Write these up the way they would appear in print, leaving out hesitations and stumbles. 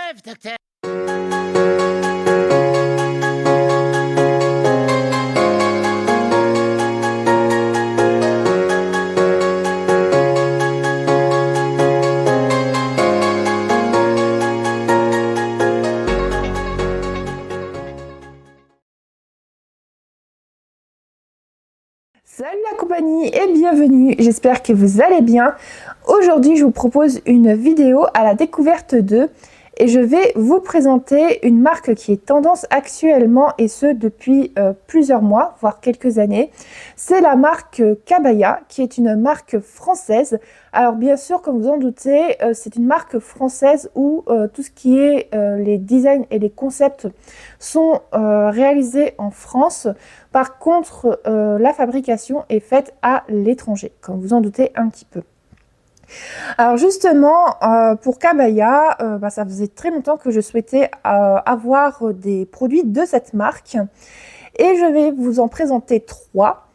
rêve, docteur. Salut la compagnie et bienvenue, j'espère que vous allez bien. Aujourd'hui je vous propose une vidéo à la découverte d'eux et je vais vous présenter une marque qui est tendance actuellement et ce depuis plusieurs mois, voire quelques années. C'est la marque Kabaya qui est une marque française. Alors bien sûr, comme vous en doutez, c'est une marque française où tout ce qui est les designs et les concepts sont réalisés en France. Par contre, la fabrication est faite à l'étranger, comme vous en doutez un petit peu. Alors justement, pour Kabaya, ça faisait très longtemps que je souhaitais avoir des produits de cette marque et je vais vous en présenter 3.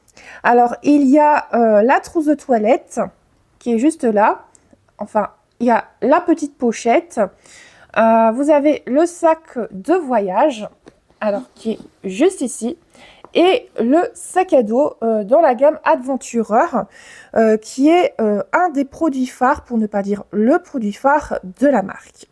Alors il y a la trousse de toilette qui est juste là, enfin il y a la petite pochette, vous avez le sac de voyage, alors qui est juste ici, et le sac à dos dans la gamme Adventurer, qui est un des produits phares, pour ne pas dire le produit phare de la marque.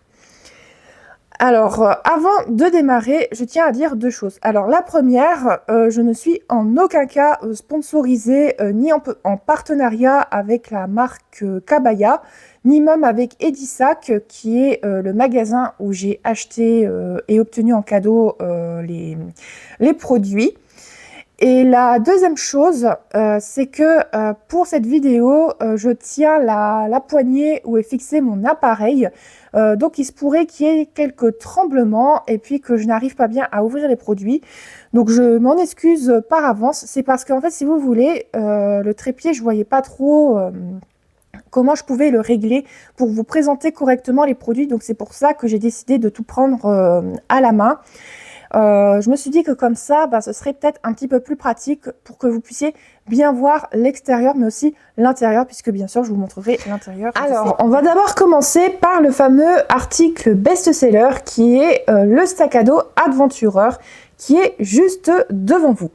Alors, avant de démarrer, je tiens à dire 2 choses. Alors, la première, je ne suis en aucun cas sponsorisée ni en partenariat avec la marque Kabaya, ni même avec Edisac, qui est le magasin où j'ai acheté et obtenu en cadeau les produits. Et la deuxième chose, c'est que pour cette vidéo, je tiens la poignée où est fixé mon appareil. Donc il se pourrait qu'il y ait quelques tremblements et puis que je n'arrive pas bien à ouvrir les produits. Donc je m'en excuse par avance. C'est parce qu'en fait, si vous voulez, le trépied, je ne voyais pas trop comment je pouvais le régler pour vous présenter correctement les produits. Donc c'est pour ça que j'ai décidé de tout prendre à la main. Je me suis dit que comme ça, ce serait peut-être un petit peu plus pratique pour que vous puissiez bien voir l'extérieur, mais aussi l'intérieur, puisque bien sûr, je vous montrerai l'intérieur. Alors, on va d'abord commencer par le fameux article best-seller qui est le sac à dos Adventurer, qui est juste devant vous.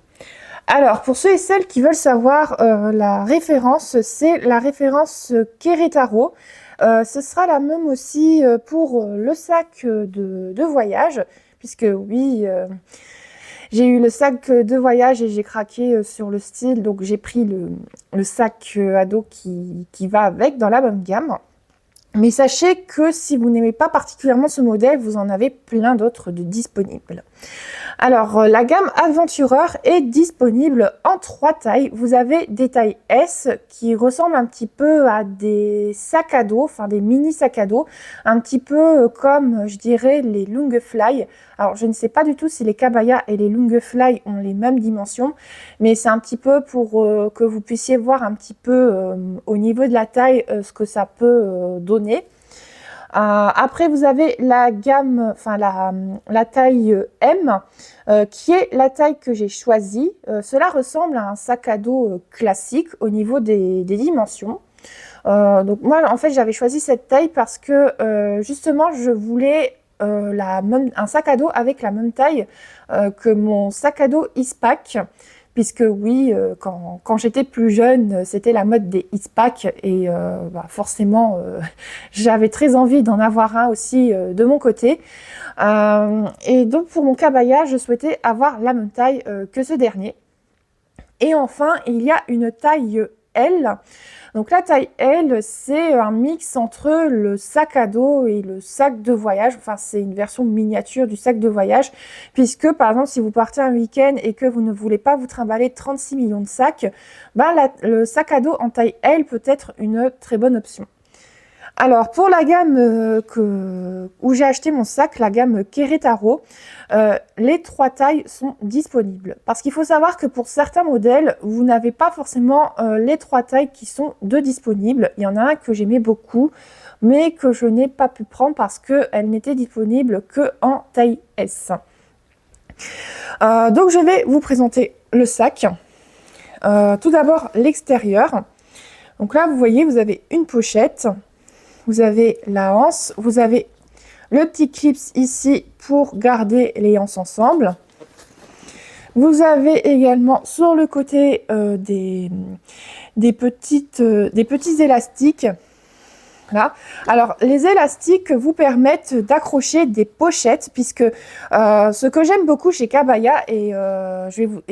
Alors, pour ceux et celles qui veulent savoir la référence, c'est la référence Querétaro. Ce sera la même aussi pour le sac de voyage. Puisque oui, j'ai eu le sac de voyage et j'ai craqué sur le style, donc j'ai pris le sac à dos qui va avec dans la même gamme. Mais sachez que si vous n'aimez pas particulièrement ce modèle, vous en avez plein d'autres de disponibles. Alors, la gamme Adventurer est disponible en 3 tailles. Vous avez des tailles S qui ressemblent un petit peu à des sacs à dos, enfin des mini sacs à dos, un petit peu comme, je dirais, les Lungefly. Alors, je ne sais pas du tout si les Kabaya et les Lungefly ont les mêmes dimensions, mais c'est un petit peu pour que vous puissiez voir un petit peu au niveau de la taille ce que ça peut donner. Après, vous avez la gamme, enfin la taille M, qui est la taille que j'ai choisie. Cela ressemble à un sac à dos classique au niveau des dimensions. Donc moi, en fait, j'avais choisi cette taille parce que justement, je voulais un sac à dos avec la même taille que mon sac à dos Eastpak. Puisque oui, quand j'étais plus jeune, c'était la mode des Eastpak et forcément, j'avais très envie d'en avoir un aussi de mon côté. Et donc pour mon Kabaya, je souhaitais avoir la même taille que ce dernier. Et enfin, il y a une taille L. Donc la taille L, c'est un mix entre le sac à dos et le sac de voyage. Enfin, c'est une version miniature du sac de voyage. Puisque, par exemple, si vous partez un week-end et que vous ne voulez pas vous trimballer 36 millions de sacs, le sac à dos en taille L peut être une très bonne option. Alors, pour la gamme où j'ai acheté mon sac, la gamme Querétaro, les 3 tailles sont disponibles. Parce qu'il faut savoir que pour certains modèles, vous n'avez pas forcément les 3 tailles qui sont disponibles. Il y en a un que j'aimais beaucoup, mais que je n'ai pas pu prendre parce qu'elle n'était disponible qu'en taille S. Donc, je vais vous présenter le sac. Tout d'abord, l'extérieur. Donc là, vous voyez, vous avez une pochette. Vous avez la anse, vous avez le petit clips ici pour garder les anses ensemble. Vous avez également sur le côté des petits élastiques. Là. Alors, les élastiques vous permettent d'accrocher des pochettes, puisque ce que j'aime beaucoup chez Kabaya, et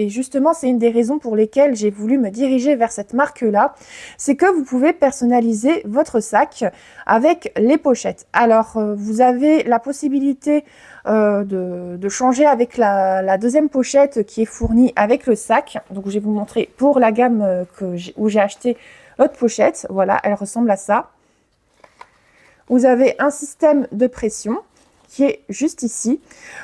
justement, c'est une des raisons pour lesquelles j'ai voulu me diriger vers cette marque-là, c'est que vous pouvez personnaliser votre sac avec les pochettes. Alors, vous avez la possibilité de changer avec la deuxième pochette qui est fournie avec le sac. Donc, je vais vous montrer pour la gamme où j'ai acheté l'autre pochette. Voilà, elle ressemble à ça. Vous avez un système de pression qui est juste ici.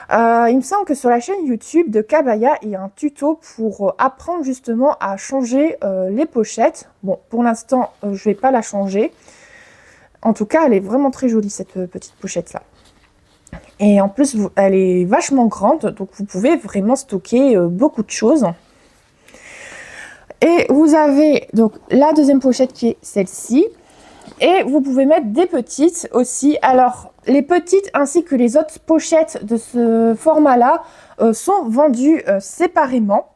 Il me semble que sur la chaîne YouTube de Kabaya, il y a un tuto pour apprendre justement à changer les pochettes. Bon, pour l'instant, je ne vais pas la changer. En tout cas, elle est vraiment très jolie, cette petite pochette-là. Et en plus, elle est vachement grande, donc vous pouvez vraiment stocker beaucoup de choses. Et vous avez donc la deuxième pochette qui est celle-ci. Et vous pouvez mettre des petites aussi. Alors, les petites ainsi que les autres pochettes de ce format-là sont vendues séparément.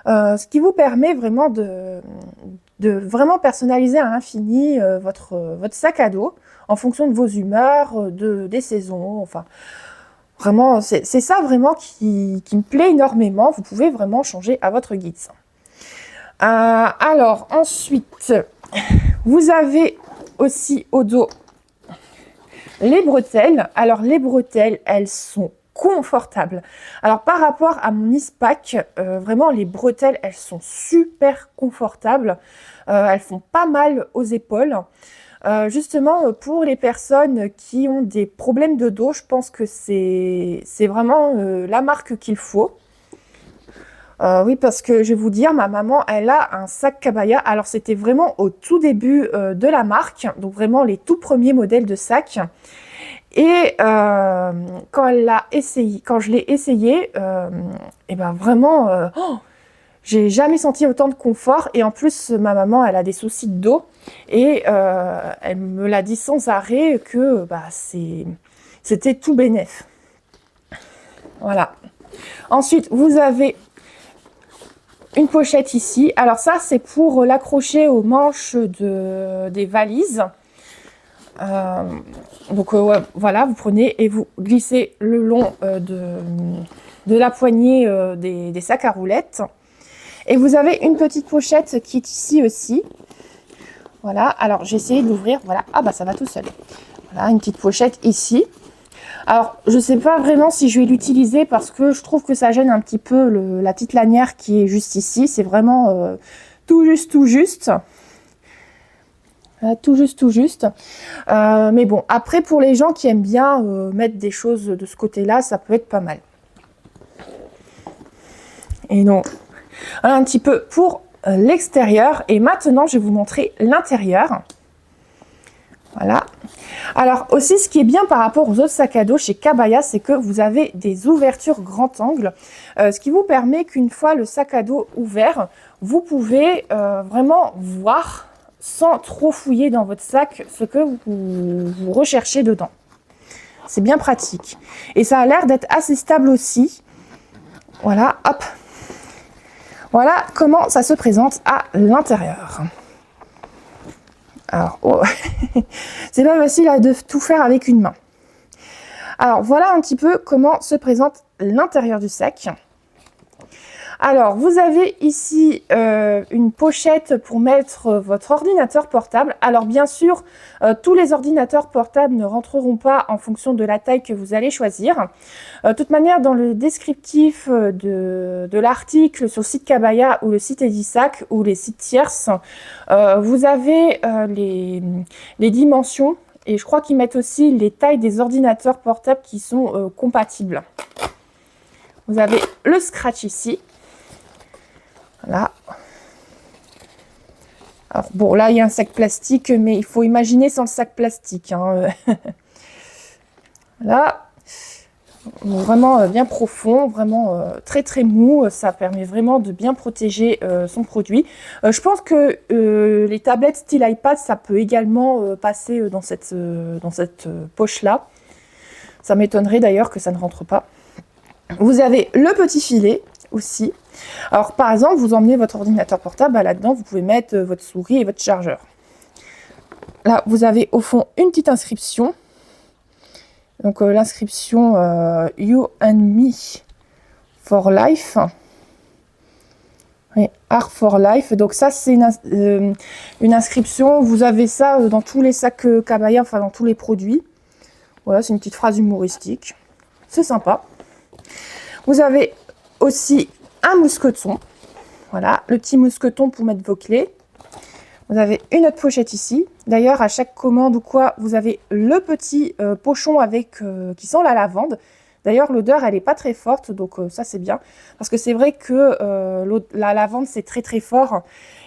Ce qui vous permet vraiment de vraiment personnaliser à l'infini votre sac à dos en fonction de vos humeurs, des saisons. Enfin, vraiment, c'est ça vraiment qui me plaît énormément. Vous pouvez vraiment changer à votre guise. Alors, ensuite, vous avez aussi au dos les bretelles. Alors les bretelles, elles sont confortables. Alors par rapport à mon Eastpak, vraiment les bretelles, elles sont super confortables. Elles font pas mal aux épaules. Justement pour les personnes qui ont des problèmes de dos, je pense que c'est vraiment la marque qu'il faut. Oui, parce que je vais vous dire, ma maman, elle a un sac Kabaya. Alors, c'était vraiment au tout début de la marque, donc vraiment les tout premiers modèles de sac. Et quand je l'ai essayé, et ben vraiment, j'ai jamais senti autant de confort. Et en plus, ma maman, elle a des soucis de dos, et elle me l'a dit sans arrêt que c'était tout bénef. Voilà. Ensuite, vous avez une pochette ici. Alors ça, c'est pour l'accrocher aux manches des valises. Ouais, voilà, vous prenez et vous glissez le long de la poignée des sacs à roulettes. Et vous avez une petite pochette qui est ici aussi. Voilà, alors j'ai essayé d'ouvrir. Voilà, ah bah ça va tout seul. Voilà, une petite pochette ici. Alors, je ne sais pas vraiment si je vais l'utiliser parce que je trouve que ça gêne un petit peu la petite lanière qui est juste ici. C'est vraiment tout juste. Tout juste. Mais bon, après, pour les gens qui aiment bien mettre des choses de ce côté-là, ça peut être pas mal. Et donc, voilà un petit peu pour l'extérieur. Et maintenant, je vais vous montrer l'intérieur. Voilà. Alors aussi, ce qui est bien par rapport aux autres sacs à dos chez Kabaya, c'est que vous avez des ouvertures grand angle, ce qui vous permet qu'une fois le sac à dos ouvert, vous pouvez vraiment voir sans trop fouiller dans votre sac ce que vous recherchez dedans. C'est bien pratique. Et ça a l'air d'être assez stable aussi. Voilà, hop. Voilà comment ça se présente à l'intérieur. Alors, oh. C'est pas facile de tout faire avec une main. Alors, voilà un petit peu comment se présente l'intérieur du sac. Alors, vous avez ici une pochette pour mettre votre ordinateur portable. Alors, bien sûr, tous les ordinateurs portables ne rentreront pas en fonction de la taille que vous allez choisir. De toute manière, dans le descriptif de l'article sur le site Kabaya ou le site Edisac ou les sites tierces, vous avez les dimensions et je crois qu'ils mettent aussi les tailles des ordinateurs portables qui sont compatibles. Vous avez le scratch ici. Voilà. Alors bon, là il y a un sac plastique, mais il faut imaginer sans le sac plastique. Hein. Voilà. Vraiment bien profond, vraiment très très mou. Ça permet vraiment de bien protéger son produit. Je pense que les tablettes style iPad, ça peut également passer dans cette poche-là. Ça m'étonnerait d'ailleurs que ça ne rentre pas. Vous avez le petit filet aussi. Alors par exemple, vous emmenez votre ordinateur portable, là-dedans vous pouvez mettre votre souris et votre chargeur. Là, vous avez au fond une petite inscription. Donc l'inscription You and Me for Life. Oui, Art for Life. Donc ça, c'est une inscription. Vous avez ça dans tous les sacs Kabaya, enfin dans tous les produits. Voilà, c'est une petite phrase humoristique. C'est sympa. Vous avez aussi un mousqueton. Voilà, le petit mousqueton pour mettre vos clés. Vous avez une autre pochette ici. D'ailleurs, à chaque commande ou quoi, vous avez le petit pochon avec qui sent la lavande. D'ailleurs, l'odeur, elle n'est pas très forte, donc ça, c'est bien. Parce que c'est vrai que la lavande, c'est très, très fort.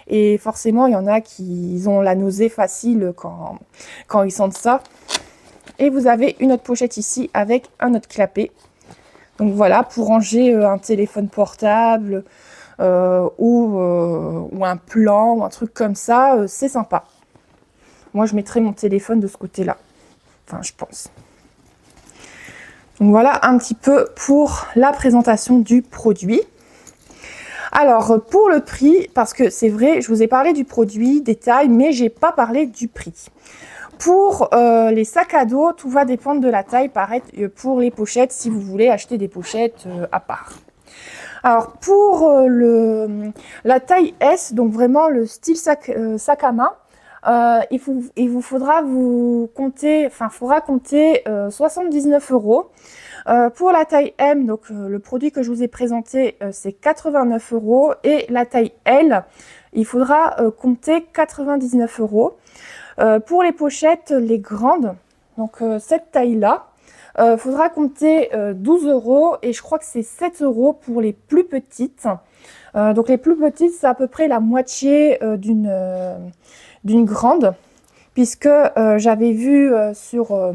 Et forcément, il y en a qui ont la nausée facile quand ils sentent ça. Et vous avez une autre pochette ici avec un autre clapet. Donc voilà, pour ranger un téléphone portable ou un plan ou un truc comme ça, c'est sympa. Moi, je mettrai mon téléphone de ce côté-là. Enfin, je pense. Donc voilà un petit peu pour la présentation du produit. Alors, pour le prix, parce que c'est vrai, je vous ai parlé du produit, des tailles, mais j'ai pas parlé du prix. Pour les sacs à dos, tout va dépendre de la taille, pareil pour les pochettes, si vous voulez acheter des pochettes à part. Alors, pour la taille S, donc vraiment le style sac à main, il vous faudra compter 79 €. Pour la taille M, donc le produit que je vous ai présenté, c'est 89 € et la taille L, il faudra compter 99 €. Pour les pochettes, les grandes, donc cette taille-là, faudra compter 12 € et je crois que c'est 7 € pour les plus petites. Donc les plus petites, c'est à peu près la moitié d'une grande, puisque j'avais vu sur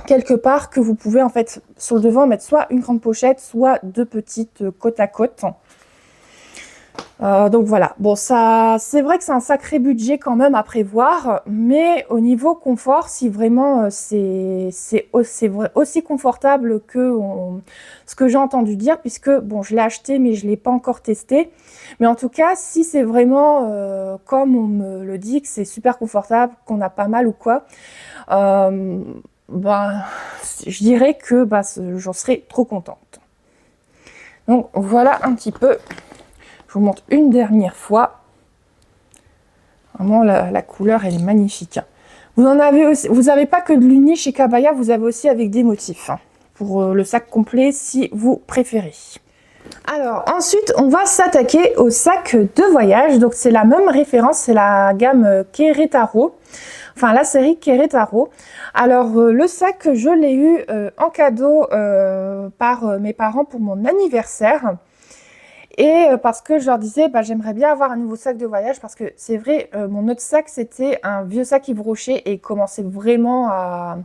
quelque part que vous pouvez en fait sur le devant mettre soit une grande pochette, soit deux petites côte à côte. Donc voilà, bon ça c'est vrai que c'est un sacré budget quand même à prévoir, mais au niveau confort, si vraiment c'est aussi confortable que ce que j'ai entendu dire, puisque bon je l'ai acheté mais je ne l'ai pas encore testé, mais en tout cas si c'est vraiment comme on me le dit, que c'est super confortable, qu'on a pas mal ou quoi, je dirais que j'en serais trop contente. Donc voilà un petit peu. Je vous montre une dernière fois. Vraiment, la couleur, elle est magnifique. Vous n'avez pas que de l'uni chez Kabaya, vous avez aussi avec des motifs. Pour le sac complet, si vous préférez. Alors, ensuite, on va s'attaquer au sac de voyage. Donc, c'est la même référence, c'est la gamme Querétaro. Enfin, la série Querétaro. Alors, le sac, je l'ai eu en cadeau par mes parents pour mon anniversaire. Et parce que je leur disais, j'aimerais bien avoir un nouveau sac de voyage parce que c'est vrai, mon autre sac, c'était un vieux sac Yves Rocher et il commençait vraiment à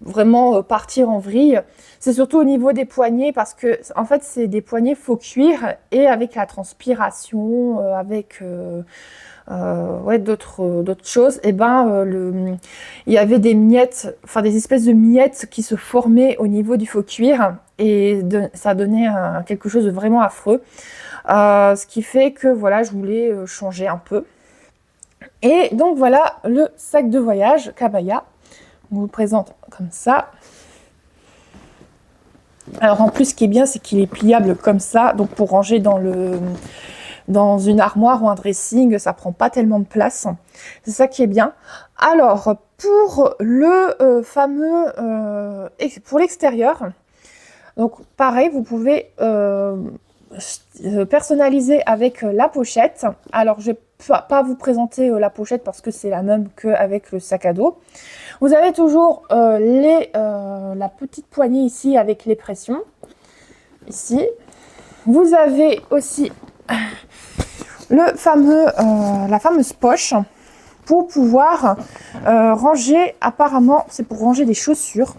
vraiment partir en vrille. C'est surtout au niveau des poignets parce que en fait, c'est des poignets faux cuir et avec la transpiration, avec d'autres choses, et il y avait des miettes, enfin des espèces de miettes qui se formaient au niveau du faux cuir et ça donnait quelque chose de vraiment affreux. Ce qui fait que voilà, je voulais changer un peu. Et donc voilà le sac de voyage Kabaya. On vous le présente comme ça. Alors en plus, ce qui est bien, c'est qu'il est pliable comme ça, donc pour ranger dans une armoire ou un dressing, ça prend pas tellement de place. C'est ça qui est bien. Alors, pour le pour l'extérieur, donc pareil, vous pouvez personnaliser avec la pochette. Alors, je vais pas vous présenter la pochette parce que c'est la même qu'avec le sac à dos. Vous avez toujours la petite poignée ici avec les pressions. Ici. Vous avez aussi la fameuse poche pour pouvoir ranger, apparemment c'est pour ranger des chaussures.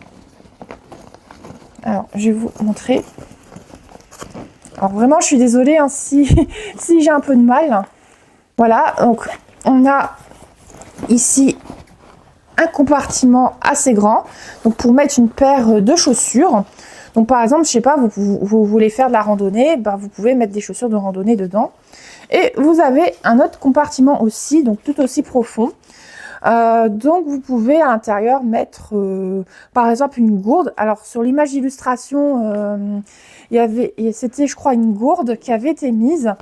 Alors je vais vous montrer. Alors vraiment je suis désolée hein, si j'ai un peu de mal. Voilà, donc on a ici un compartiment assez grand, donc pour mettre une paire de chaussures. Donc par exemple, je sais pas, vous voulez faire de la randonnée, ben, vous pouvez mettre des chaussures de randonnée dedans. Et vous avez un autre compartiment aussi, donc tout aussi profond. Donc vous pouvez à l'intérieur mettre par exemple une gourde. Alors sur l'image d'illustration, c'était je crois une gourde qui avait été mise,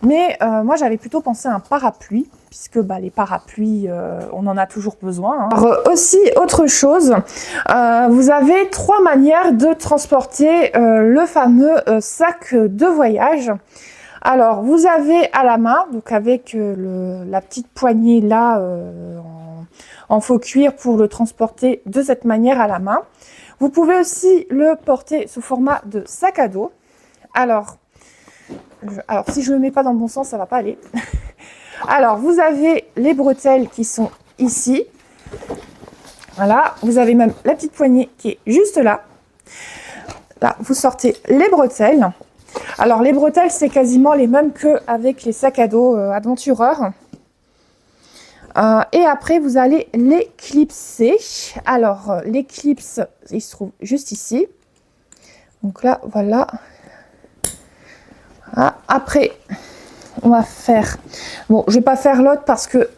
mais moi j'avais plutôt pensé à un parapluie, puisque bah, les parapluies on en a toujours besoin, hein. Alors, aussi autre chose, vous avez 3 manières de transporter le fameux sac de voyage. Alors, vous avez à la main, donc avec la petite poignée là en faux cuir pour le transporter de cette manière à la main. Vous pouvez aussi le porter sous format de sac à dos. Alors si je ne le mets pas dans le bon sens, ça ne va pas aller. Alors, vous avez les bretelles qui sont ici. Voilà, vous avez même la petite poignée qui est juste là. Là, vous sortez les bretelles. Alors les bretelles, c'est quasiment les mêmes qu'avec les sacs à dos aventureurs. Et après, vous allez les clipser. Alors les clips, ils se trouvent juste ici. Donc là, voilà. Après, on va faire... Bon, je ne vais pas faire l'autre parce que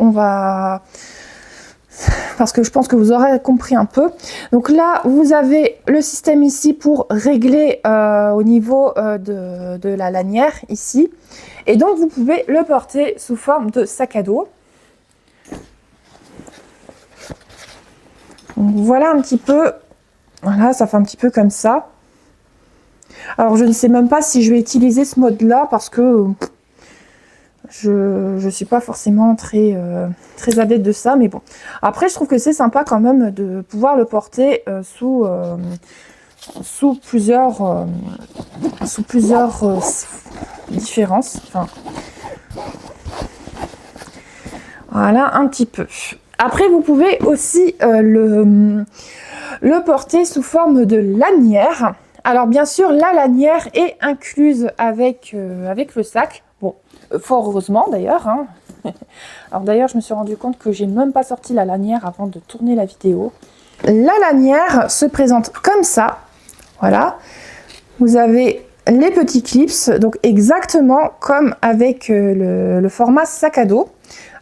je pense que vous aurez compris un peu. Donc là, vous avez le système ici pour régler au niveau de la lanière ici. Et donc, vous pouvez le porter sous forme de sac à dos. Donc, voilà un petit peu. Voilà, ça fait un petit peu comme ça. Alors, je ne sais même pas si je vais utiliser ce mode-là parce que... Je suis pas forcément très adepte de ça, mais bon. Après, je trouve que c'est sympa quand même de pouvoir le porter sous plusieurs différences. Enfin, voilà, un petit peu. Après, vous pouvez aussi le porter sous forme de lanière. Alors, bien sûr, la lanière est incluse avec le sac. Bon, fort heureusement d'ailleurs, hein. Alors d'ailleurs, je me suis rendu compte que j'ai même pas sorti la lanière avant de tourner la vidéo. La lanière se présente comme ça. Voilà. Vous avez les petits clips, donc exactement comme avec le format sac à dos,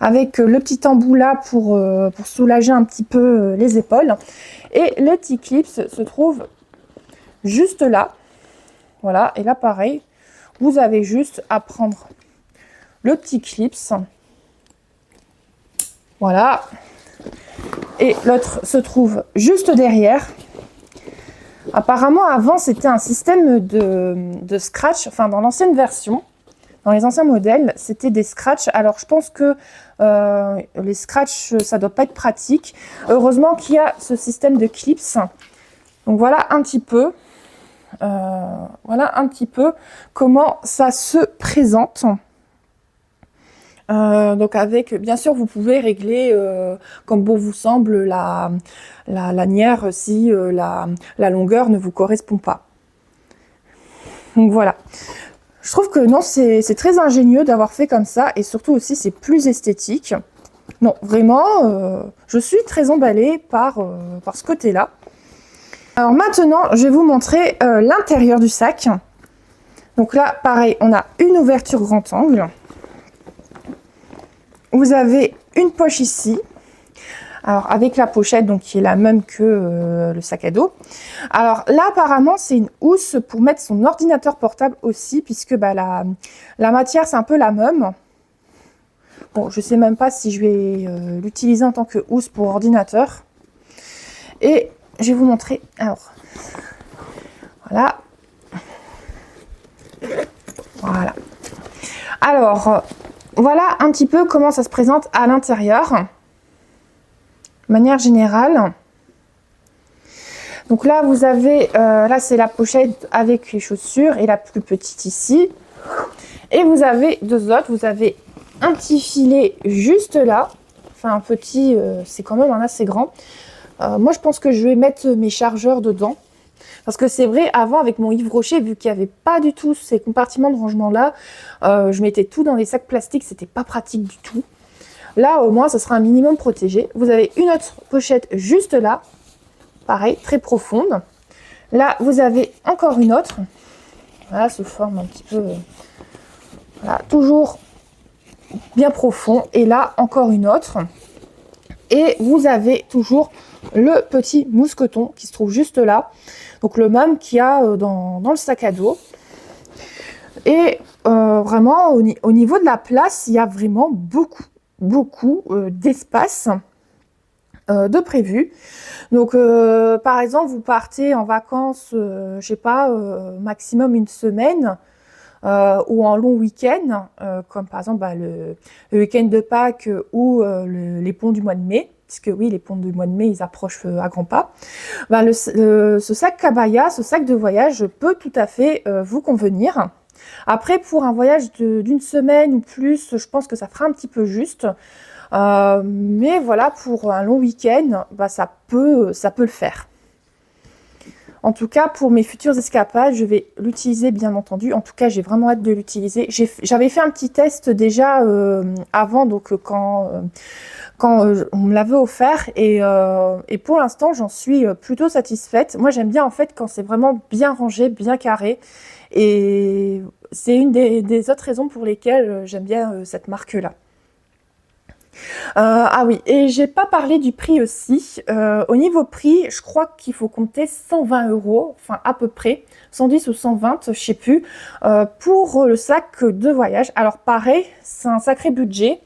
avec le petit embout là pour soulager un petit peu les épaules. Et les petits clips se trouvent juste là. Voilà. Et là, pareil, vous avez juste à prendre le petit clips. Voilà. Et l'autre se trouve juste derrière. Apparemment, avant, c'était un système de scratch. Enfin, dans l'ancienne version, dans les anciens modèles, c'était des scratchs. Alors, je pense que les scratchs, ça doit pas être pratique. Heureusement qu'il y a ce système de clips. Donc, voilà un petit peu. Voilà un petit peu comment ça se présente. Donc avec, bien sûr, vous pouvez régler comme bon vous semble la lanière si la longueur ne vous correspond pas. Donc voilà. Je trouve que non, c'est très ingénieux d'avoir fait comme ça et surtout aussi c'est plus esthétique. Non, vraiment, je suis très emballée par ce côté-là. Alors maintenant, je vais vous montrer l'intérieur du sac. Donc là, pareil, on a une ouverture grand angle. Vous avez une poche ici, alors avec la pochette donc qui est la même que le sac à dos. Alors là apparemment c'est une housse pour mettre son ordinateur portable aussi, puisque bah, la matière c'est un peu la même. Bon, je sais même pas si je vais l'utiliser en tant que housse pour ordinateur. Et je vais vous montrer. Alors voilà. Voilà. Alors voilà un petit peu comment ça se présente à l'intérieur, de manière générale. Donc là, vous avez, là c'est la pochette avec les chaussures et la plus petite ici. Et vous avez deux autres, vous avez un petit filet juste là, enfin un petit, c'est quand même un assez grand. Moi je pense que je vais mettre mes chargeurs dedans. Parce que c'est vrai, avant avec mon Yves Rocher, vu qu'il n'y avait pas du tout ces compartiments de rangement là, je mettais tout dans des sacs plastiques, c'était pas pratique du tout. Là, au moins, ça sera un minimum protégé. Vous avez une autre pochette juste là. Pareil, très profonde. Là, vous avez encore une autre. Voilà, se forme un petit peu... voilà, toujours bien profond. Et là, encore une autre. Et vous avez toujours le petit mousqueton qui se trouve juste là. Donc, le même qu'il y a dans le sac à dos. Et vraiment, au niveau de la place, il y a vraiment beaucoup d'espace de prévu. Donc, par exemple, vous partez en vacances, je sais pas, maximum une semaine ou en long week-end, comme par exemple le week-end de Pâques ou les ponts du mois de mai, puisque oui, les ponts du mois de mai, ils approchent à grands pas. Ben, ce sac Kabaya, ce sac de voyage peut tout à fait vous convenir. Après, pour un voyage d'une semaine ou plus, je pense que ça fera un petit peu juste. Mais voilà, pour un long week-end, bah, ça peut le faire. En tout cas, pour mes futures escapades, je vais l'utiliser bien entendu. En tout cas, j'ai vraiment hâte de l'utiliser. J'avais fait un petit test déjà avant, donc quand on me l'avait offert. Et pour l'instant, j'en suis plutôt satisfaite. Moi, j'aime bien en fait quand c'est vraiment bien rangé, bien carré. Et c'est une des autres raisons pour lesquelles j'aime bien cette marque-là. Ah oui, et j'ai pas parlé du prix aussi. Au niveau prix, je crois qu'il faut compter 120 €, enfin à peu près, 110 ou 120, je sais plus, pour le sac de voyage. Alors pareil, c'est un sacré budget,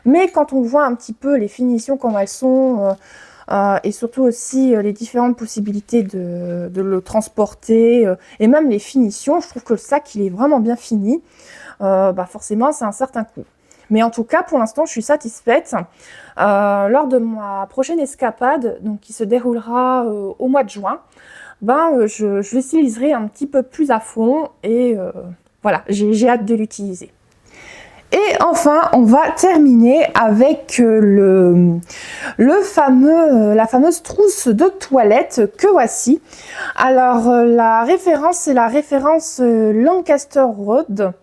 mais quand on voit un petit peu les finitions comme elles sont, et surtout aussi les différentes possibilités de le transporter, et même les finitions, je trouve que le sac il est vraiment bien fini. Bah forcément, c'est un certain coût. Mais en tout cas, pour l'instant, je suis satisfaite. Lors de ma prochaine escapade, donc qui se déroulera au mois de juin, je l'utiliserai un petit peu plus à fond et voilà, j'ai hâte de l'utiliser. Et enfin, on va terminer avec la fameuse trousse de toilette que voici. Alors, la référence, c'est la référence Lancaster Road.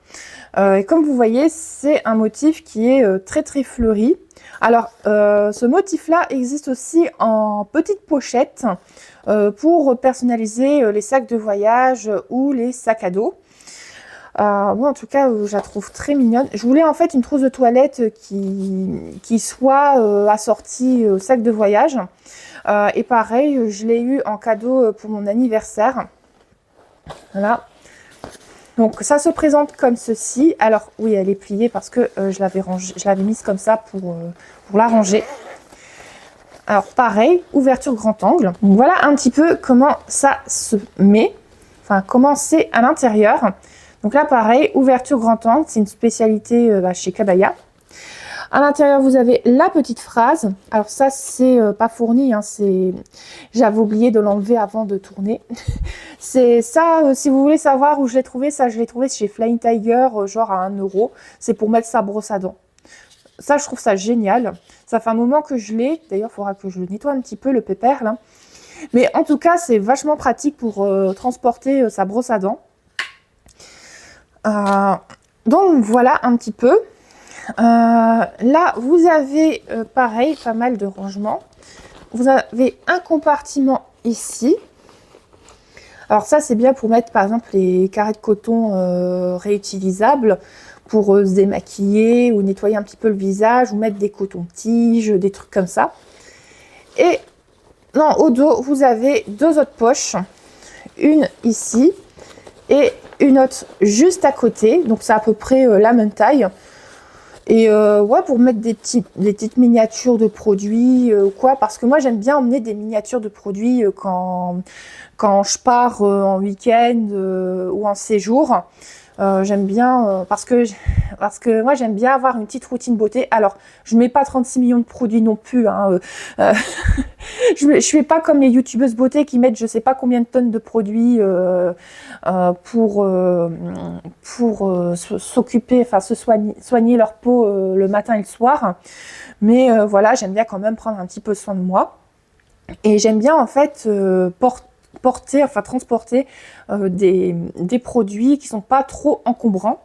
Et comme vous voyez, c'est un motif qui est très fleuri. Alors, ce motif-là existe aussi en petite pochette pour personnaliser les sacs de voyage ou les sacs à dos. Moi, en tout cas, je la trouve très mignonne. Je voulais en fait une trousse de toilette qui soit assortie au sac de voyage. Et pareil, je l'ai eu en cadeau pour mon anniversaire. Voilà. Donc ça se présente comme ceci. Alors oui, elle est pliée parce que je l'avais mise comme ça pour la ranger. Alors pareil, ouverture grand angle. Donc, voilà un petit peu comment ça se met. Enfin, comment c'est à l'intérieur. Donc là pareil, ouverture grand angle, c'est une spécialité chez Kabaya. À l'intérieur, vous avez la petite phrase. Alors ça, c'est pas fourni, hein, j'avais oublié de l'enlever avant de tourner. C'est ça, si vous voulez savoir où je l'ai trouvé, ça je l'ai trouvé chez Flying Tiger, genre à 1 €. C'est pour mettre sa brosse à dents. Ça, je trouve ça génial. Ça fait un moment que je l'ai. D'ailleurs, il faudra que je le nettoie un petit peu, le pépère, là. Mais en tout cas, c'est vachement pratique pour transporter sa brosse à dents. Donc, voilà un petit peu. Là, vous avez pareil, pas mal de rangements. Vous avez un compartiment ici. Alors ça, c'est bien pour mettre par exemple les carrés de coton réutilisables pour se démaquiller ou nettoyer un petit peu le visage ou mettre des cotons-tiges, des trucs comme ça. Et non, au dos, vous avez deux autres poches. Une ici et une autre juste à côté. Donc c'est à peu près la même taille. Et ouais, pour mettre des petites miniatures de produits ou quoi, parce que moi j'aime bien emmener des miniatures de produits quand je pars en week-end ou en séjour. J'aime bien parce que moi j'aime bien avoir une petite routine beauté. Alors je mets pas 36 millions de produits non plus, hein, je fais pas comme les youtubeuses beauté qui mettent je sais pas combien de tonnes de produits pour s'occuper, enfin se soigner leur peau le matin et le soir. Mais voilà, j'aime bien quand même prendre un petit peu soin de moi. Et j'aime bien en fait transporter des produits qui sont pas trop encombrants.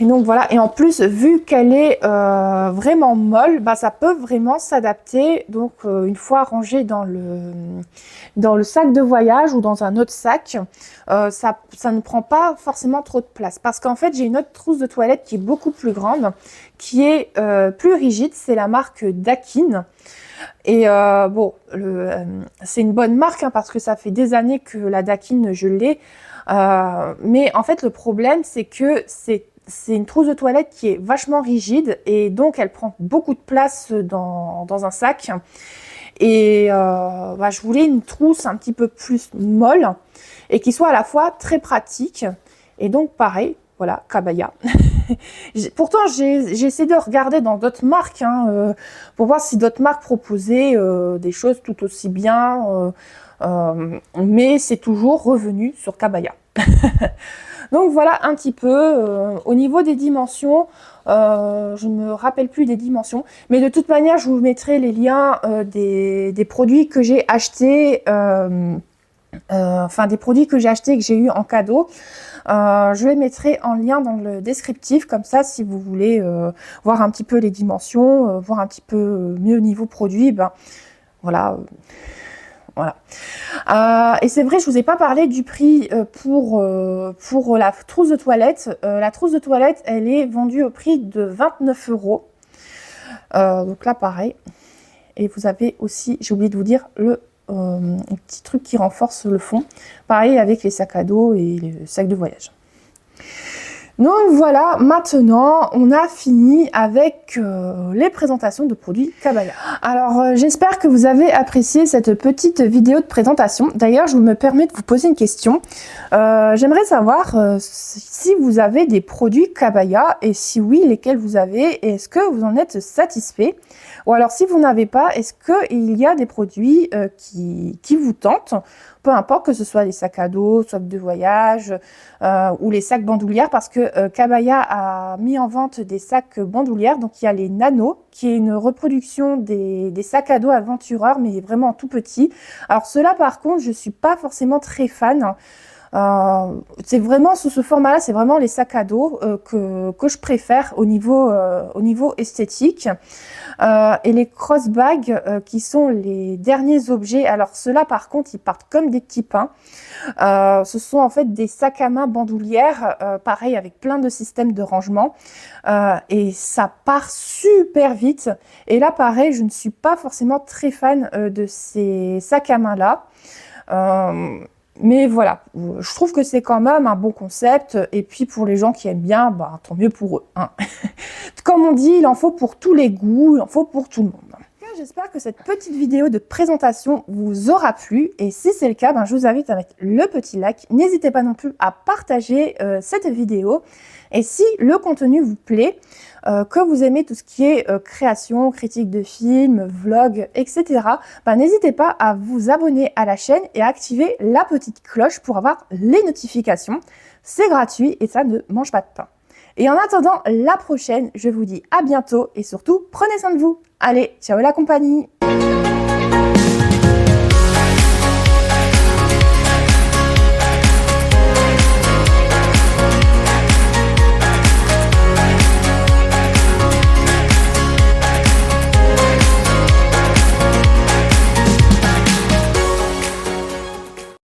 Et donc voilà, et en plus, vu qu'elle est vraiment molle, bah, ça peut vraiment s'adapter. Donc une fois rangée dans le sac de voyage ou dans un autre sac, ça ne prend pas forcément trop de place. Parce qu'en fait, j'ai une autre trousse de toilette qui est beaucoup plus grande, qui est plus rigide. C'est la marque Dakin. Et bon, c'est une bonne marque hein, parce que ça fait des années que la Dakin, je l'ai. Mais en fait, le problème, c'est que c'est une trousse de toilette qui est vachement rigide et donc elle prend beaucoup de place dans un sac. Et bah, je voulais une trousse un petit peu plus molle et qui soit à la fois très pratique. Et donc pareil, voilà, Kabaya. Pourtant, j'ai essayé de regarder dans d'autres marques hein, pour voir si d'autres marques proposaient des choses tout aussi bien. Mais c'est toujours revenu sur Kabaya. Donc voilà un petit peu au niveau des dimensions, je ne me rappelle plus des dimensions, mais de toute manière je vous mettrai les liens des produits que j'ai achetés, enfin des produits que j'ai achetés et que j'ai eu en cadeau. Je les mettrai en lien dans le descriptif, comme ça si vous voulez voir un petit peu les dimensions, voir un petit peu mieux niveau produit, ben voilà. Voilà. Et c'est vrai, je vous ai pas parlé du prix pour la trousse de toilette. La trousse de toilette, elle est vendue au prix de 29 €. Donc là, pareil. Et vous avez aussi, j'ai oublié de vous dire, un petit truc qui renforce le fond. Pareil avec les sacs à dos et les sacs de voyage. Donc voilà, maintenant on a fini avec les présentations de produits Kabaya. Alors j'espère que vous avez apprécié cette petite vidéo de présentation. D'ailleurs, je me permets de vous poser une question. J'aimerais savoir si vous avez des produits Kabaya et si oui, lesquels vous avez et est-ce que vous en êtes satisfait? Ou alors si vous n'avez pas, est-ce qu'il y a des produits qui vous tentent? Peu importe que ce soit les sacs à dos, soit de voyage ou les sacs bandoulières, parce que Kabaya a mis en vente des sacs bandoulières. Donc il y a les Nano, qui est une reproduction des sacs à dos aventureurs, mais vraiment tout petit. Alors ceux-là, par contre, je suis pas forcément très fan. C'est vraiment sous ce format-là, c'est vraiment les sacs à dos que je préfère au niveau esthétique. Et les crossbags qui sont les derniers objets. Alors ceux-là, par contre, ils partent comme des petits pains. Ce sont en fait des sacs à main bandoulières, pareil avec plein de systèmes de rangement. Et ça part super vite. Et là, pareil, je ne suis pas forcément très fan de ces sacs à main-là. Mais voilà, je trouve que c'est quand même un bon concept. Et puis pour les gens qui aiment bien, bah, tant mieux pour eux. Hein. Comme on dit, il en faut pour tous les goûts, il en faut pour tout le monde. J'espère que cette petite vidéo de présentation vous aura plu. Et si c'est le cas, ben, je vous invite à mettre le petit like. N'hésitez pas non plus à partager cette vidéo. Et si le contenu vous plaît, que vous aimez tout ce qui est création, critique de films, vlog, etc., ben, n'hésitez pas à vous abonner à la chaîne et à activer la petite cloche pour avoir les notifications. C'est gratuit et ça ne mange pas de pain. Et en attendant la prochaine, je vous dis à bientôt et surtout, prenez soin de vous. Allez, ciao la compagnie!